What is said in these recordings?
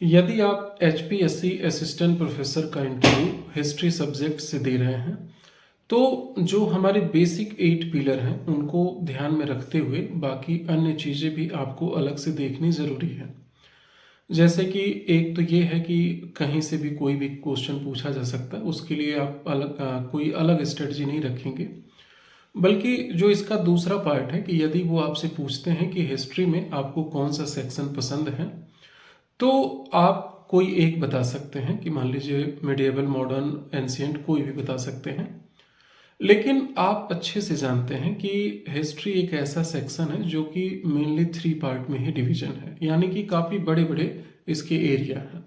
यदि आप HPSC assistant professor का इंटरव्यू हिस्ट्री सब्जेक्ट से दे रहे हैं तो जो हमारे बेसिक 8 पिलर हैं उनको ध्यान में रखते हुए बाकी अन्य चीज़ें भी आपको अलग से देखनी ज़रूरी है। जैसे कि एक तो ये है कि कहीं से भी कोई भी क्वेश्चन पूछा जा सकता है, उसके लिए आप कोई अलग स्ट्रेटजी नहीं रखेंगे। बल्कि जो इसका दूसरा पार्ट है कि यदि वो आपसे पूछते हैं कि हिस्ट्री में आपको कौन सा सेक्शन पसंद है, तो आप कोई एक बता सकते हैं कि मान लीजिए मिडिएवल, मॉडर्न, एंशिएंट, कोई भी बता सकते हैं। लेकिन आप अच्छे से जानते हैं कि हिस्ट्री एक ऐसा सेक्शन है जो कि मेनली 3 पार्ट में ही डिवीजन है, यानी कि काफ़ी बड़े बड़े इसके एरिया हैं।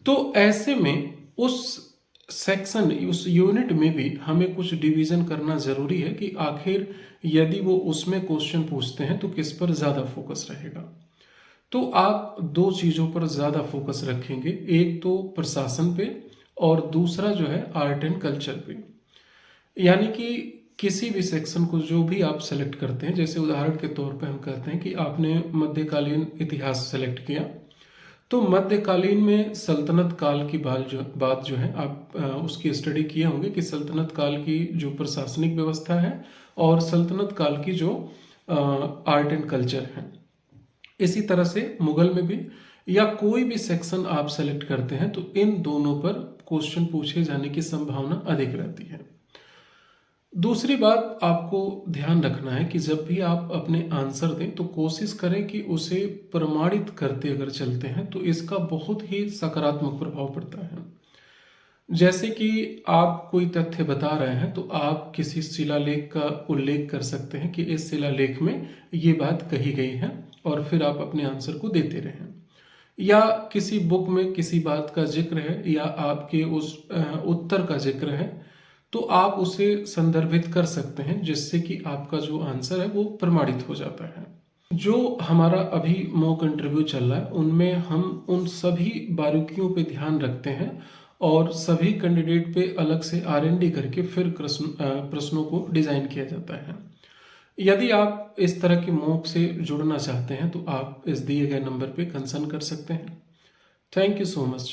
तो ऐसे में उस सेक्शन, उस यूनिट में भी हमें कुछ डिवीजन करना ज़रूरी है कि आखिर यदि वो उसमें क्वेश्चन पूछते हैं तो किस पर ज़्यादा फोकस रहेगा। तो आप 2 चीज़ों पर ज़्यादा फोकस रखेंगे, एक तो प्रशासन पे और दूसरा जो है आर्ट एंड कल्चर पे। यानी कि किसी भी सेक्शन को जो भी आप सेलेक्ट करते हैं, जैसे उदाहरण के तौर पे हम कहते हैं कि आपने मध्यकालीन इतिहास सेलेक्ट किया, तो मध्यकालीन में सल्तनत काल की बात जो है आप उसकी स्टडी किए होंगे कि सल्तनत काल की जो प्रशासनिक व्यवस्था है और सल्तनत काल की जो आर्ट एंड कल्चर है। इसी तरह से मुगल में भी या कोई भी सेक्शन आप सेलेक्ट करते हैं तो इन दोनों पर क्वेश्चन पूछे जाने की संभावना अधिक रहती है। दूसरी बात आपको ध्यान रखना है कि जब भी आप अपने आंसर दें तो कोशिश करें कि उसे प्रमाणित करते अगर चलते हैं तो इसका बहुत ही सकारात्मक प्रभाव पड़ता है। जैसे कि आप कोई तथ्य बता रहे हैं तो आप किसी शिलालेख का उल्लेख कर सकते हैं कि इस शिलालेख में ये बात कही गई है, और फिर आप अपने आंसर को देते रहें। या किसी बुक में किसी बात का जिक्र है या आपके उस उत्तर का जिक्र है तो आप उसे संदर्भित कर सकते हैं, जिससे कि आपका जो आंसर है वो प्रमाणित हो जाता है। जो हमारा अभी मॉक इंटरव्यू चल रहा है उनमें हम उन सभी बारीकियों पे ध्यान रखते हैं और सभी कैंडिडेट पे अलग से R&D करके फिर प्रश्नों को डिज़ाइन किया जाता है। यदि आप इस तरह के मॉक से जुड़ना चाहते हैं तो आप इस दिए गए नंबर पे कंसर्न कर सकते हैं। Thank you so much.